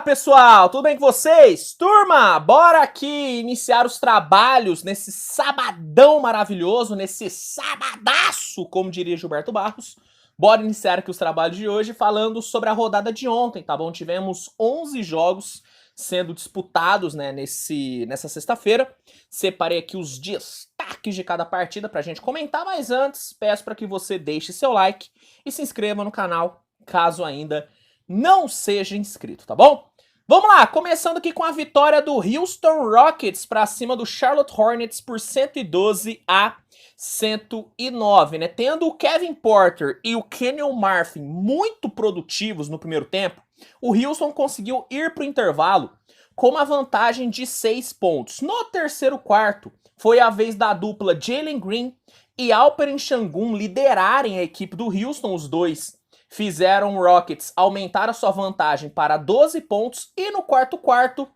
Fala pessoal, tudo bem com vocês? Turma, bora aqui iniciar os trabalhos nesse sabadão maravilhoso, nesse sabadaço, como diria Gilberto Barros. Bora iniciar aqui os trabalhos de hoje falando sobre a rodada de ontem, tá bom? Tivemos 11 jogos sendo disputados, né, nessa sexta-feira. Separei aqui os destaques de cada partida pra gente comentar, mas antes peço para que você deixe seu like e se inscreva no canal, caso ainda não seja inscrito, tá bom? Vamos lá, começando aqui com a vitória do Houston Rockets para cima do Charlotte Hornets por 112-109, né? Tendo o Kevin Porter e o Kenyon Martin muito produtivos no primeiro tempo, o Houston conseguiu ir para o intervalo com uma vantagem de 6 pontos. No terceiro quarto, foi a vez da dupla Jalen Green e Alperen Sengun liderarem a equipe do Houston, os dois fizeram o Rockets aumentar a sua vantagem para 12 pontos e no quarto quarto,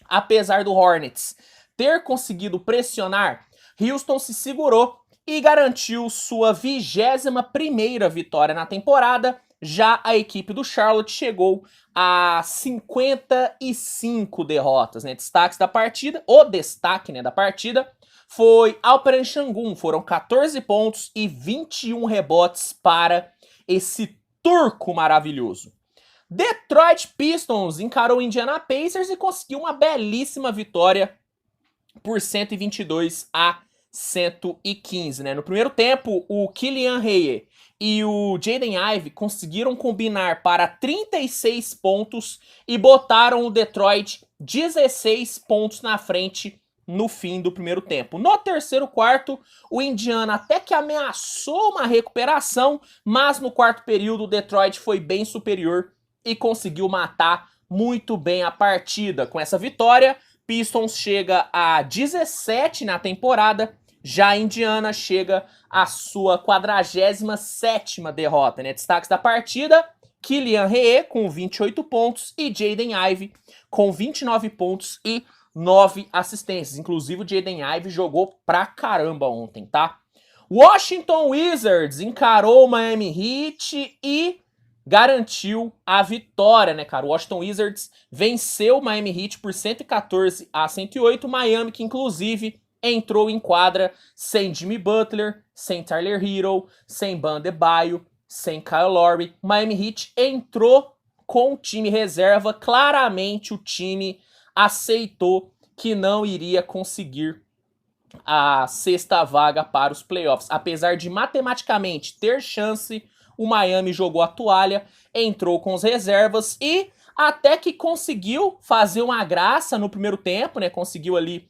apesar do Hornets ter conseguido pressionar, Houston se segurou e garantiu sua 21ª vitória na temporada. Já a equipe do Charlotte chegou a 55 derrotas, né? Destaques da partida, o destaque, né, da partida foi Alperen Sengun, foram 14 pontos e 21 rebotes para esse turco maravilhoso. Detroit Pistons encarou o Indiana Pacers e conseguiu uma belíssima vitória por 122-115, né? No primeiro tempo, o Killian Hayes e o Jaden Ivey conseguiram combinar para 36 pontos e botaram o Detroit 16 pontos na frente no fim do primeiro tempo. No terceiro quarto, o Indiana até que ameaçou uma recuperação, mas no quarto período o Detroit foi bem superior e conseguiu matar muito bem a partida. Com essa vitória, Pistons chega a 17 na temporada, já a Indiana chega à sua 47ª derrota, né? Destaques da partida, Killian Hayes com 28 pontos e Jaden Ivey com 29 pontos e 9 assistências. Inclusive o Jaden Ivey jogou pra caramba ontem, tá? Washington Wizards encarou o Miami Heat e garantiu a vitória, né, cara? O Washington Wizards venceu o Miami Heat por 114-108. Miami, que inclusive entrou em quadra sem Jimmy Butler, sem Tyler Hero, sem Bam Adebayo, sem Kyle Lowry. Miami Heat entrou com o time reserva. Claramente o time aceitou que não iria conseguir a sexta vaga para os playoffs. Apesar de matematicamente ter chance, o Miami jogou a toalha, entrou com as reservas e até que conseguiu fazer uma graça no primeiro tempo, né? Conseguiu ali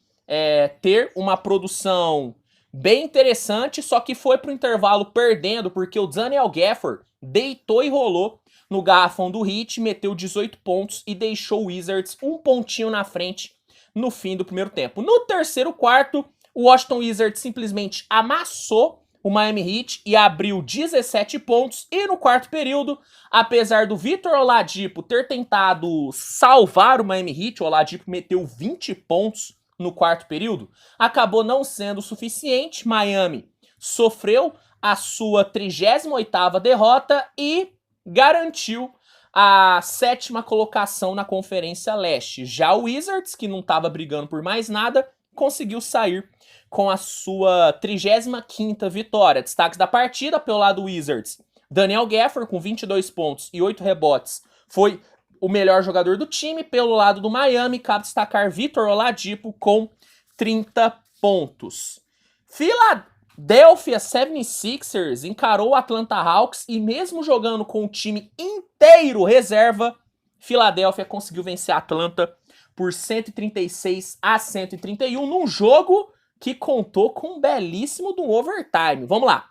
ter uma produção bem interessante, só que foi pro intervalo perdendo, porque o Daniel Gafford deitou e rolou no garrafão do Heat, meteu 18 pontos e deixou o Wizards um pontinho na frente no fim do primeiro tempo. No terceiro quarto, o Washington Wizards simplesmente amassou o Miami Heat e abriu 17 pontos. E no quarto período, apesar do Victor Oladipo ter tentado salvar o Miami Heat, o Oladipo meteu 20 pontos no quarto período, acabou não sendo suficiente. Miami sofreu a sua 38ª derrota e garantiu a 7ª colocação na Conferência Leste. Já o Wizards, que não estava brigando por mais nada, conseguiu sair com a sua 35ª vitória. Destaques da partida pelo lado do Wizards: Daniel Gafford com 22 pontos e 8 rebotes foi o melhor jogador do time. Pelo lado do Miami, cabe destacar Victor Oladipo com 30 pontos. Philadelphia 76ers encarou o Atlanta Hawks e mesmo jogando com o time inteiro reserva, Philadelphia conseguiu vencer a Atlanta por 136-131 num jogo que contou com um belíssimo do overtime. Vamos lá.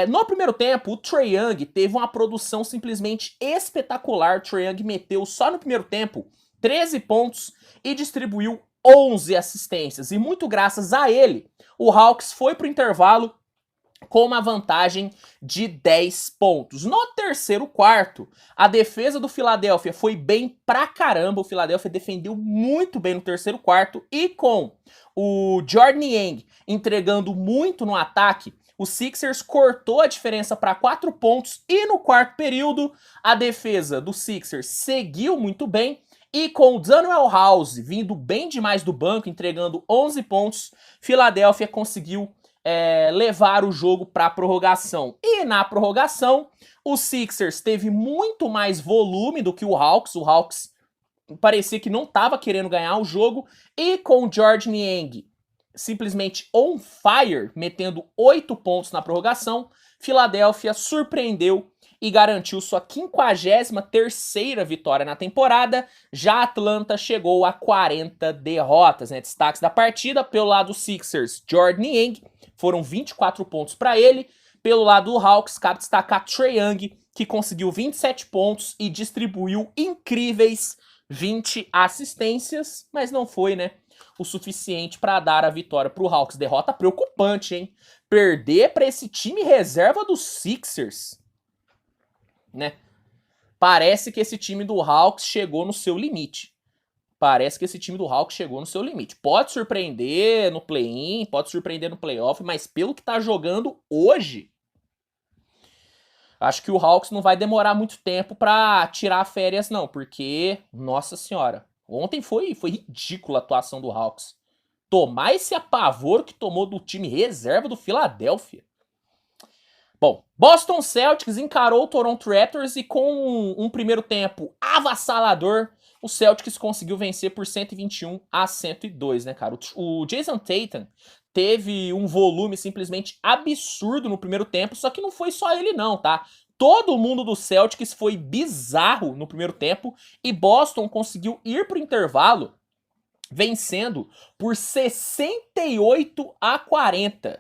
No primeiro tempo, o Trae Young teve uma produção simplesmente espetacular. O Trae Young meteu só no primeiro tempo 13 pontos e distribuiu 11 assistências. E muito graças a ele, o Hawks foi para o intervalo com uma vantagem de 10 pontos. No terceiro quarto, a defesa do Philadelphia foi bem pra caramba. O Philadelphia defendeu muito bem no terceiro quarto e com o Jordan Yang entregando muito no ataque, O Sixers cortou a diferença para 4 pontos e no quarto período a defesa do Sixers seguiu muito bem e com o Danuel House vindo bem demais do banco, entregando 11 pontos, Filadélfia conseguiu levar o jogo para a prorrogação. E na prorrogação, o Sixers teve muito mais volume do que o Hawks. O Hawks parecia que não estava querendo ganhar o jogo. E com o Georges Niang simplesmente on fire, metendo 8 pontos na prorrogação, Filadélfia surpreendeu e garantiu sua 53ª vitória na temporada. Já Atlanta chegou a 40 derrotas, né? Destaques da partida, pelo lado do Sixers, Georges Niang, foram 24 pontos para ele. Pelo lado do Hawks, cabe destacar Trae Young, que conseguiu 27 pontos e distribuiu incríveis 20 assistências, mas não foi, né, o suficiente para dar a vitória para o Hawks. Derrota preocupante, hein? Perder para esse time reserva dos Sixers, né? Parece que esse time do Hawks chegou no seu limite. Pode surpreender no play-in, pode surpreender no playoff, mas pelo que tá jogando hoje, acho que o Hawks não vai demorar muito tempo para tirar férias não, porque, nossa senhora, ontem foi ridícula a atuação do Hawks. Tomar esse apavoro que tomou do time reserva do Philadelphia. Bom, Boston Celtics encarou o Toronto Raptors e com um primeiro tempo avassalador, o Celtics conseguiu vencer por 121-102, né, cara? O Jason Tatum teve um volume simplesmente absurdo no primeiro tempo, só que não foi só ele não, tá? Todo mundo do Celtics foi bizarro no primeiro tempo e Boston conseguiu ir pro intervalo vencendo por 68-40.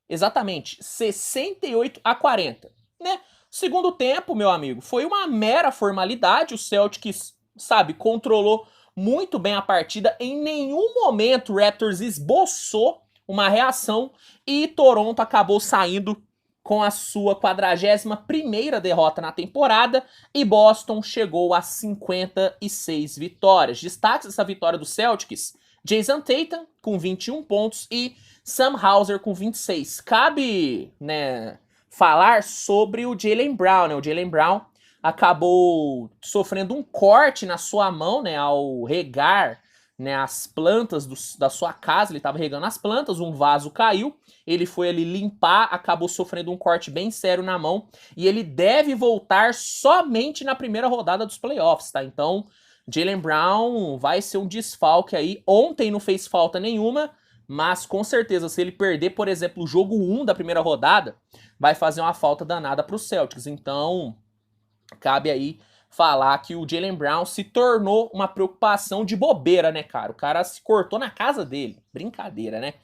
Exatamente, 68-40, né? Segundo tempo, meu amigo, foi uma mera formalidade. O Celtics, sabe, controlou muito bem a partida. Em nenhum momento o Raptors esboçou uma reação e Toronto acabou saindo com a sua 41ª derrota na temporada e Boston chegou a 56 vitórias. Destaques dessa vitória do Celtics: Jason Tatum com 21 pontos e Sam Hauser com 26. Cabe, né, falar sobre o Jaylen Brown, né? O Jaylen Brown acabou sofrendo um corte na sua mão, né, ao regar, né, as plantas da sua casa. Ele estava regando as plantas, um vaso caiu, ele foi ali limpar, acabou sofrendo um corte bem sério na mão e ele deve voltar somente na primeira rodada dos playoffs, tá? Então, Jaylen Brown vai ser um desfalque aí. Ontem não fez falta nenhuma, mas com certeza se ele perder, por exemplo, o jogo 1 da primeira rodada, vai fazer uma falta danada para os Celtics. Então, cabe aí falar que o Jaylen Brown se tornou uma preocupação de bobeira, né, cara? O cara se cortou na casa dele. Brincadeira, né?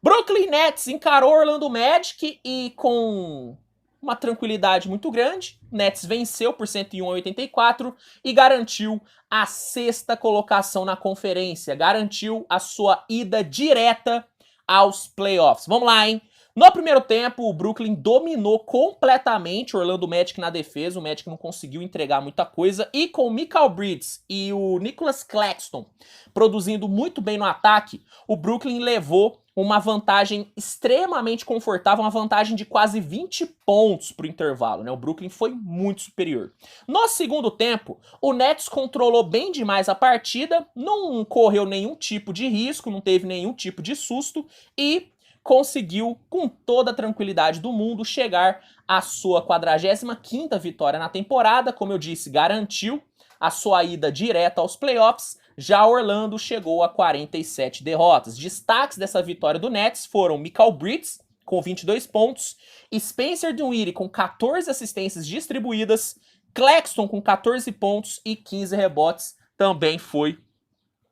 Brooklyn Nets encarou Orlando Magic e com uma tranquilidade muito grande, Nets venceu por 101-84 e garantiu a 6ª colocação na conferência. Garantiu a sua ida direta aos playoffs. Vamos lá, hein? No primeiro tempo, o Brooklyn dominou completamente o Orlando Magic na defesa. O Magic não conseguiu entregar muita coisa. E com o Mikal Bridges e o Nicholas Claxton produzindo muito bem no ataque, o Brooklyn levou uma vantagem extremamente confortável, uma vantagem de quase 20 pontos para o intervalo, né? O Brooklyn foi muito superior. No segundo tempo, o Nets controlou bem demais a partida, não correu nenhum tipo de risco, não teve nenhum tipo de susto e conseguiu, com toda a tranquilidade do mundo, chegar à sua 45ª vitória na temporada. Como eu disse, garantiu a sua ida direta aos playoffs. Já Orlando chegou a 47 derrotas. Destaques dessa vitória do Nets foram Mikal Bridges, com 22 pontos, Spencer Dinwiddie com 14 assistências distribuídas, Claxton com 14 pontos e 15 rebotes. Também foi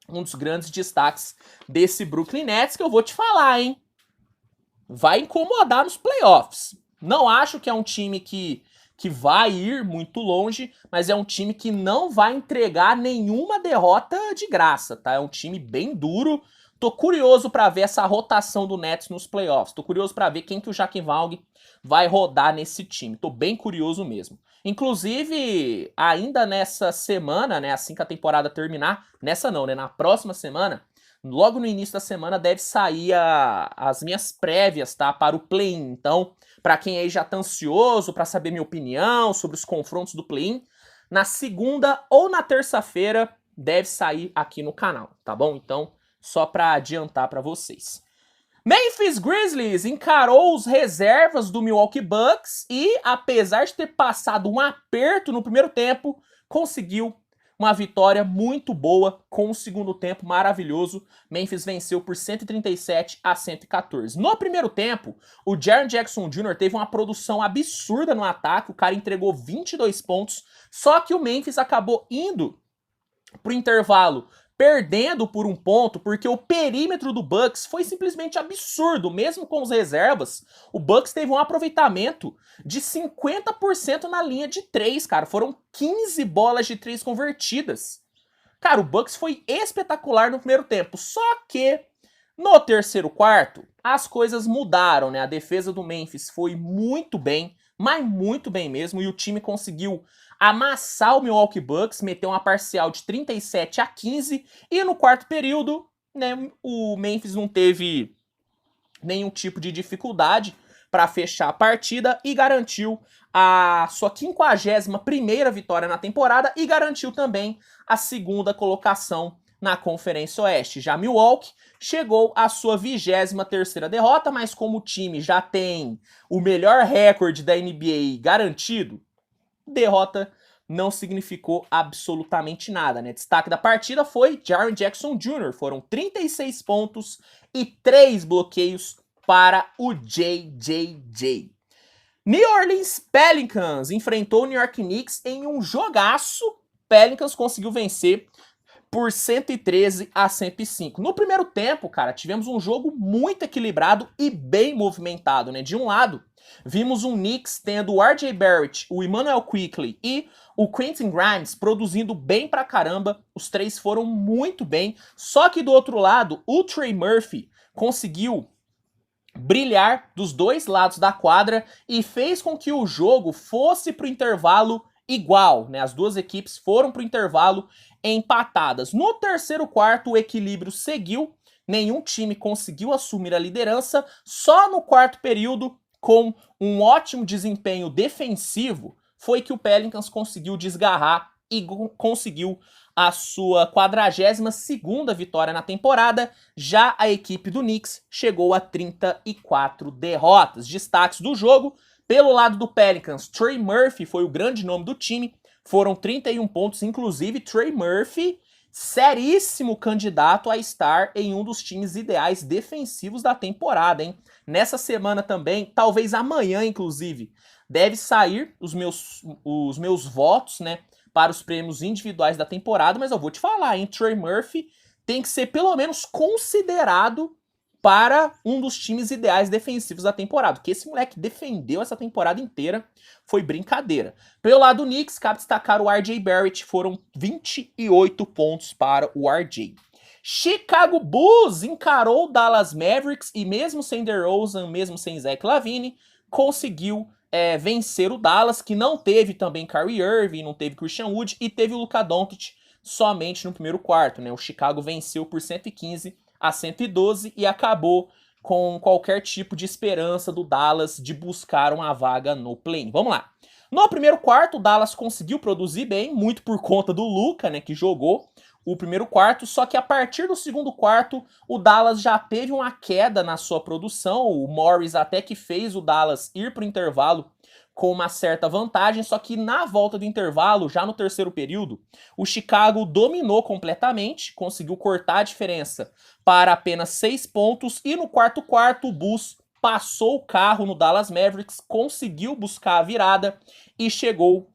um dos grandes destaques desse Brooklyn Nets, que eu vou te falar, hein? Vai incomodar nos playoffs. Não acho que é um time que vai ir muito longe, mas é um time que não vai entregar nenhuma derrota de graça, tá? É um time bem duro. Tô curioso para ver essa rotação do Nets nos playoffs. Tô curioso para ver quem que o Joakim Vaughn vai rodar nesse time. Tô bem curioso mesmo. Inclusive, ainda nessa semana, né, assim que a temporada terminar, nessa não, né, na próxima semana, logo no início da semana deve sair as minhas prévias, tá? Para o play-in. Então, para quem aí já tá ansioso para saber minha opinião sobre os confrontos do play-in, na segunda ou na terça-feira deve sair aqui no canal, tá bom? Então, só para adiantar para vocês. Memphis Grizzlies encarou os reservas do Milwaukee Bucks e, apesar de ter passado um aperto no primeiro tempo, conseguiu uma vitória muito boa com o segundo tempo maravilhoso. Memphis venceu por 137-114. No primeiro tempo, o Jaren Jackson Jr. teve uma produção absurda no ataque, o cara entregou 22 pontos, só que o Memphis acabou indo pro intervalo perdendo por um ponto, porque o perímetro do Bucks foi simplesmente absurdo, mesmo com os reservas. O Bucks teve um aproveitamento de 50% na linha de 3, cara. Foram 15 bolas de 3 convertidas. Cara, o Bucks foi espetacular no primeiro tempo, só que no terceiro quarto as coisas mudaram, né? A defesa do Memphis foi muito bem, mas muito bem mesmo, e o time conseguiu amassar o Milwaukee Bucks, meteu uma parcial de 37-15, e no quarto período, né, o Memphis não teve nenhum tipo de dificuldade para fechar a partida e garantiu a sua 51ª vitória na temporada e garantiu também a segunda colocação na Conferência Oeste. Já Milwaukee chegou à sua 23ª derrota, mas como o time já tem o melhor recorde da NBA garantido, derrota não significou absolutamente nada, né? Destaque da partida foi Jaren Jackson Jr. Foram 36 pontos e 3 bloqueios para o JJJ. New Orleans Pelicans enfrentou o New York Knicks em um jogaço. Pelicans conseguiu vencer por 113-105. No primeiro tempo, cara, tivemos um jogo muito equilibrado e bem movimentado, né? De um lado, vimos um Knicks tendo o RJ Barrett, o Immanuel Quickley e o Quentin Grimes produzindo bem pra caramba. Os três foram muito bem. Só que do outro lado, o Trey Murphy conseguiu brilhar dos dois lados da quadra e fez com que o jogo fosse pro intervalo igual, né? As duas equipes foram pro intervalo empatadas. No terceiro quarto, o equilíbrio seguiu, nenhum time conseguiu assumir a liderança, só no quarto período, com um ótimo desempenho defensivo, foi que o Pelicans conseguiu desgarrar e conseguiu a sua 42ª vitória na temporada. Já a equipe do Knicks chegou a 34 derrotas. Destaques do jogo: pelo lado do Pelicans, Trey Murphy foi o grande nome do time, foram 31 pontos, inclusive Trey Murphy, seríssimo candidato a estar em um dos times ideais defensivos da temporada, hein? Nessa semana também, talvez amanhã, inclusive, deve sair os meus votos, né, para os prêmios individuais da temporada, mas eu vou te falar, hein, Trey Murphy tem que ser pelo menos considerado para um dos times ideais defensivos da temporada, porque esse moleque defendeu essa temporada inteira, foi brincadeira. Pelo lado do Knicks, cabe destacar o RJ Barrett, foram 28 pontos para o RJ. Chicago Bulls encarou o Dallas Mavericks e mesmo sem DeRozan, mesmo sem Zach LaVine, conseguiu vencer o Dallas, que não teve também Kyrie Irving, não teve Christian Wood e teve o Luka Doncic somente no primeiro quarto, né? O Chicago venceu por 115-112 e acabou com qualquer tipo de esperança do Dallas de buscar uma vaga no play-in. Vamos lá. No primeiro quarto, o Dallas conseguiu produzir bem, muito por conta do Luka, né, que jogou o primeiro quarto, só que a partir do segundo quarto, o Dallas já teve uma queda na sua produção. O Morris até que fez o Dallas ir para o intervalo com uma certa vantagem, só que na volta do intervalo, já no terceiro período, o Chicago dominou completamente, conseguiu cortar a diferença para apenas 6 pontos, e no quarto quarto o Bulls passou o carro no Dallas Mavericks, conseguiu buscar a virada e chegou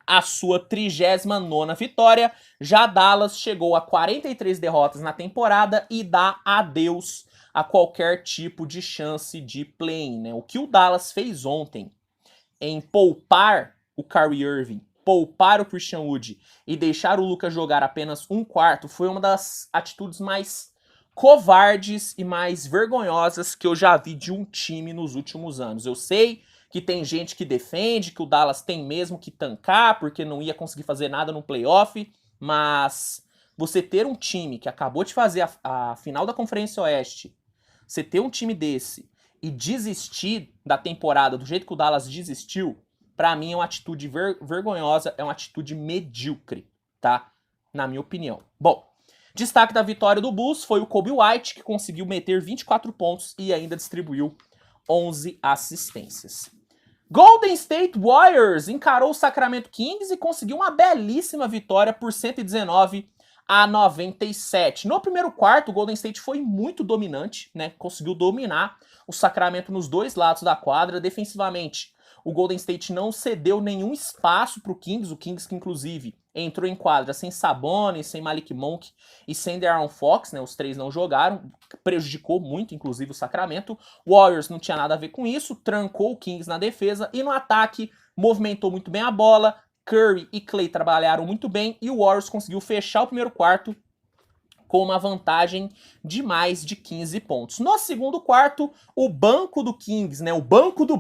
à sua 39ª vitória. Já Dallas chegou a 43 derrotas na temporada e dá adeus a qualquer tipo de chance de play-in, né? O que o Dallas fez ontem em poupar o Kyrie Irving, poupar o Christian Wood e deixar o Luka jogar apenas um quarto foi uma das atitudes mais covardes e mais vergonhosas que eu já vi de um time nos últimos anos. Eu sei que tem gente que defende que o Dallas tem mesmo que tancar porque não ia conseguir fazer nada no playoff, mas você ter um time que acabou de fazer a final da Conferência Oeste, você ter um time desse e desistir da temporada do jeito que o Dallas desistiu, pra mim é uma atitude vergonhosa, é uma atitude medíocre, tá? Na minha opinião. Bom, destaque da vitória do Bulls foi o Kobe White, que conseguiu meter 24 pontos e ainda distribuiu 11 assistências. Golden State Warriors encarou o Sacramento Kings e conseguiu uma belíssima vitória por 119-97. No primeiro quarto, o Golden State foi muito dominante, né? Conseguiu dominar o Sacramento nos dois lados da quadra. Defensivamente, o Golden State não cedeu nenhum espaço para o Kings que inclusive entrou em quadra sem Sabonis, sem Malik Monk e sem De'Aaron Fox, né? Os três não jogaram, prejudicou muito, inclusive, o Sacramento. O Warriors não tinha nada a ver com isso, trancou o Kings na defesa e no ataque movimentou muito bem a bola. Curry e Klay trabalharam muito bem e o Warriors conseguiu fechar o primeiro quarto com uma vantagem de mais de 15 pontos. No segundo quarto, o banco do Kings, né, o banco do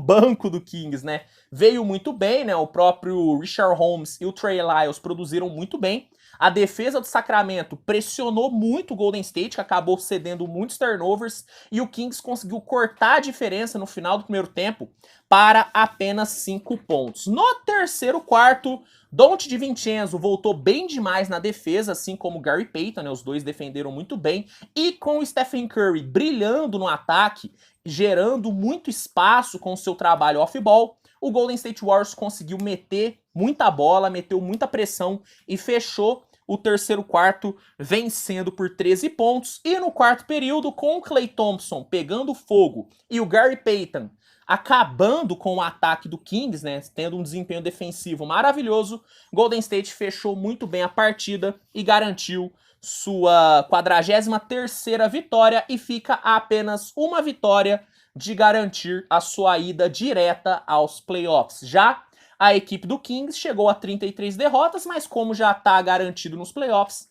Kings, né, veio muito bem, né, o próprio Richard Holmes e o Trey Lyles produziram muito bem. A defesa do Sacramento pressionou muito o Golden State, que acabou cedendo muitos turnovers, e o Kings conseguiu cortar a diferença no final do primeiro tempo para apenas 5 pontos. No terceiro quarto, Donte DiVincenzo voltou bem demais na defesa, assim como o Gary Payton, né? Os dois defenderam muito bem. E com o Stephen Curry brilhando no ataque, gerando muito espaço com o seu trabalho off-ball, o Golden State Warriors conseguiu meter muita bola, meteu muita pressão e fechou o terceiro quarto vencendo por 13 pontos. E no quarto período, com o Klay Thompson pegando fogo e o Gary Payton acabando com o ataque do Kings, né, tendo um desempenho defensivo maravilhoso, Golden State fechou muito bem a partida e garantiu sua 43ª vitória e fica a apenas uma vitória de garantir a sua ida direta aos playoffs. Já a equipe do Kings chegou a 33 derrotas, mas como já está garantido nos playoffs,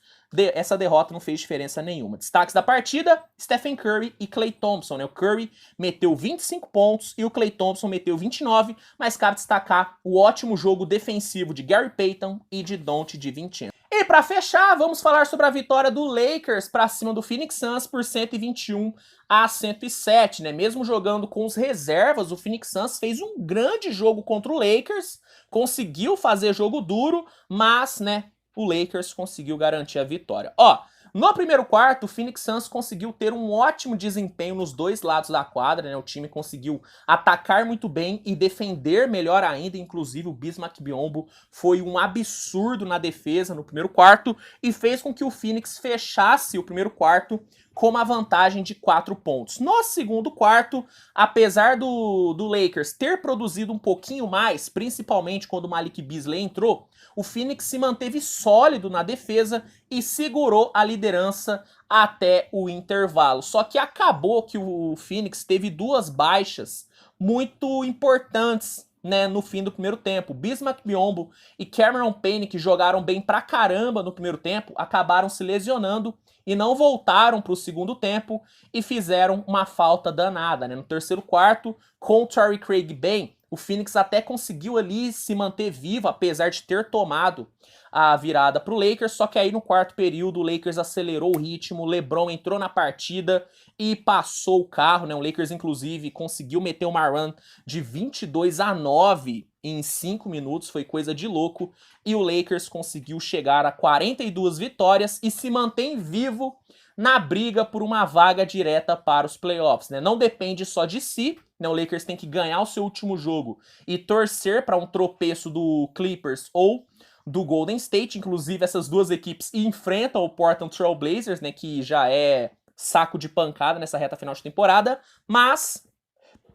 essa derrota não fez diferença nenhuma. Destaques da partida, Stephen Curry e Klay Thompson, né? O Curry meteu 25 pontos e o Klay Thompson meteu 29, mas cabe destacar o ótimo jogo defensivo de Gary Payton e de Donte DiVincenzo. E para fechar, vamos falar sobre a vitória do Lakers para cima do Phoenix Suns por 121-107, né? Mesmo jogando com os reservas, o Phoenix Suns fez um grande jogo contra o Lakers, conseguiu fazer jogo duro, mas, né, o Lakers conseguiu garantir a vitória. Ó, no primeiro quarto, o Phoenix Suns conseguiu ter um ótimo desempenho nos dois lados da quadra, né? O time conseguiu atacar muito bem e defender melhor ainda, inclusive o Bismack Biyombo foi um absurdo na defesa no primeiro quarto e fez com que o Phoenix fechasse o primeiro quarto com uma vantagem de 4 pontos. No segundo quarto, apesar do Lakers ter produzido um pouquinho mais, principalmente quando o Malik Beasley entrou, o Phoenix se manteve sólido na defesa e segurou a liderança até o intervalo. Só que acabou que o Phoenix teve duas baixas muito importantes, né, no fim do primeiro tempo. Bismack Biyombo e Cameron Payne, que jogaram bem pra caramba no primeiro tempo, acabaram se lesionando e não voltaram para o segundo tempo e fizeram uma falta danada, né? No terceiro quarto, com o Torrey Craig bem, o Phoenix até conseguiu ali se manter vivo, apesar de ter tomado a virada para o Lakers, só que aí no quarto período o Lakers acelerou o ritmo, o LeBron entrou na partida e passou o carro, né? O Lakers, inclusive, conseguiu meter uma run de 22-9 em 5 minutos, foi coisa de louco, e o Lakers conseguiu chegar a 42 vitórias e se mantém vivo na briga por uma vaga direta para os playoffs, né? Não depende só de si, né? O Lakers tem que ganhar o seu último jogo e torcer para um tropeço do Clippers ou do Golden State. Inclusive, essas duas equipes enfrentam o Portland Trail Blazers, né, que já é saco de pancada nessa reta final de temporada, mas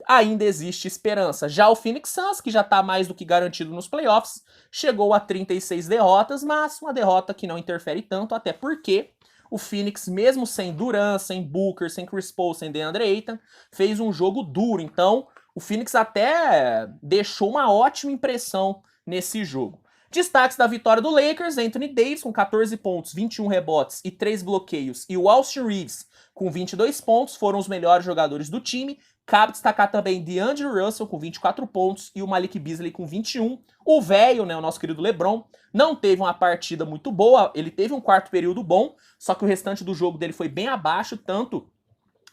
ainda existe esperança. Já o Phoenix Suns, que já está mais do que garantido nos playoffs, chegou a 36 derrotas, mas uma derrota que não interfere tanto, até porque o Phoenix, mesmo sem Durant, sem Booker, sem Chris Paul, sem DeAndre Ayton, fez um jogo duro. Então, o Phoenix até deixou uma ótima impressão nesse jogo. Destaques da vitória do Lakers: Anthony Davis com 14 pontos, 21 rebotes e 3 bloqueios, e o Austin Reeves com 22 pontos foram os melhores jogadores do time. Cabe destacar também DeAndre Russell com 24 pontos e o Malik Beasley com 21. O velho, né, o nosso querido LeBron, não teve uma partida muito boa, ele teve um quarto período bom, só que o restante do jogo dele foi bem abaixo, tanto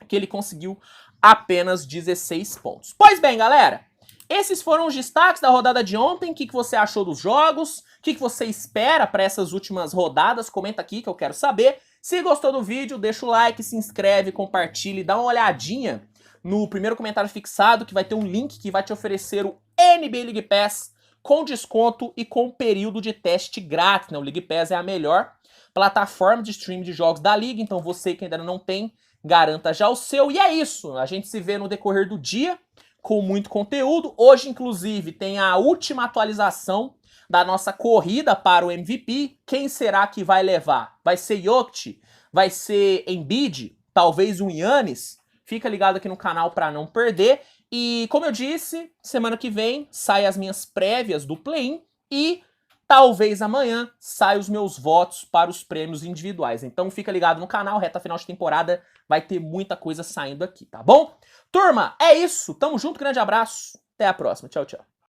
que ele conseguiu apenas 16 pontos. Pois bem, galera, esses foram os destaques da rodada de ontem. O que você achou dos jogos? O que você espera para essas últimas rodadas? Comenta aqui que eu quero saber. Se gostou do vídeo, deixa o like, se inscreve, compartilha e dá uma olhadinha no primeiro comentário fixado, que vai ter um link que vai te oferecer o NBA League Pass com desconto e com período de teste grátis, né? O League Pass é a melhor plataforma de streaming de jogos da liga, então você que ainda não tem, garanta já o seu. E é isso, a gente se vê no decorrer do dia com muito conteúdo. Hoje, inclusive, tem a última atualização da nossa corrida para o MVP. Quem será que vai levar? Vai ser Jokic? Vai ser Embiid? Talvez um Giannis? Fica ligado aqui no canal para não perder. E, como eu disse, semana que vem saem as minhas prévias do play-in e talvez amanhã saiam os meus votos para os prêmios individuais. Então fica ligado no canal, reta final de temporada vai ter muita coisa saindo aqui, tá bom? Turma, é isso. Tamo junto, grande abraço. Até a próxima. Tchau, tchau.